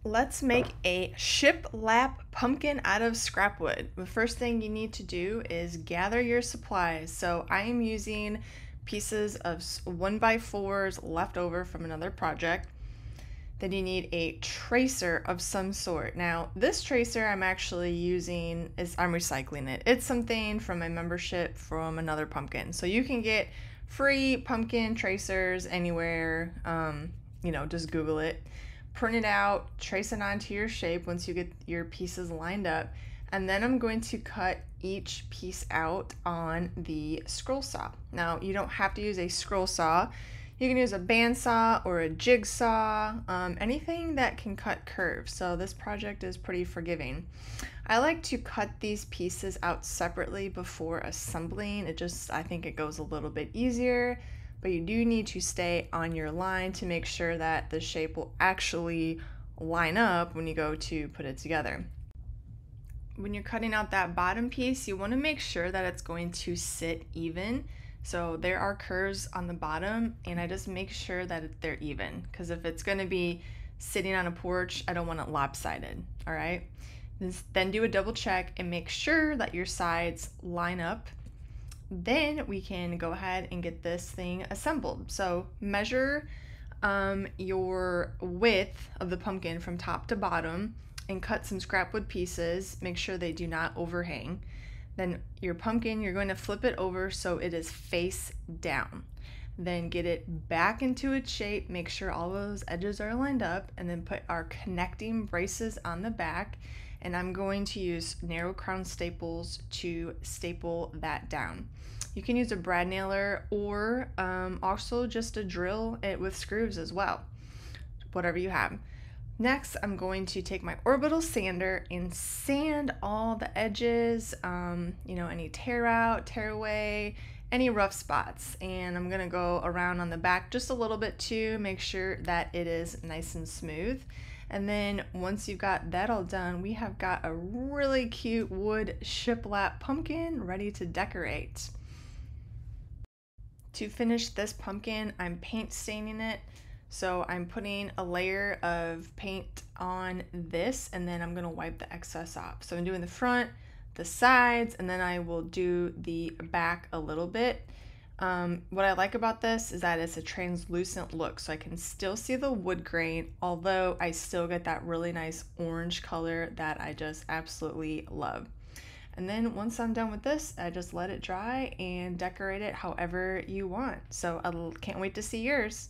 Let's make a shiplap pumpkin out of scrap wood. The first thing you need to do is gather your supplies. So I am using pieces of 1x4s left over from another project. Then you need a tracer of some sort. Now this tracer I'm actually using I'm recycling it. It's something from my membership from another pumpkin. So you can get free pumpkin tracers anywhere. Just Google it. Print it out, trace it onto your shape once you get your pieces lined up, and then I'm going to cut each piece out on the scroll saw. Now you don't have to use a scroll saw. You can use a bandsaw or a jigsaw, anything that can cut curves. So this project is pretty forgiving. I like to cut these pieces out separately before assembling. I think it goes a little bit easier. But you do need to stay on your line to make sure that the shape will actually line up when you go to put it together. When you're cutting out that bottom piece, you want to make sure that it's going to sit even. So there are curves on the bottom, and I just make sure that they're even, because if it's going to be sitting on a porch, I don't want it lopsided. All right. Then do a double check and make sure that your sides line up. Then we can go ahead and get this thing assembled. So measure your width of the pumpkin from top to bottom and cut some scrap wood pieces. Make sure they do not overhang. Then your pumpkin, you're going to flip it over so it is face down. Then get it back into its shape. Make sure all those edges are lined up, and then put our connecting braces on the back. And I'm going to use narrow crown staples to staple that down. You can use a brad nailer or also just a drill it with screws as well, whatever you have. Next, I'm going to take my orbital sander and sand all the edges, any tear out, tear away, any rough spots. And I'm gonna go around on the back just a little bit too, make sure that it is nice and smooth. And then once you've got that all done, we have got a really cute wood shiplap pumpkin ready to decorate. To finish this pumpkin, I'm paint staining it. So I'm putting a layer of paint on this, and then I'm gonna wipe the excess off. So I'm doing the front, the sides, and then I will do the back a little bit. What I like about this is that it's a translucent look, so I can still see the wood grain, although I still get that really nice orange color that I just absolutely love. And then once I'm done with this, I just let it dry and decorate it however you want. So I can't wait to see yours.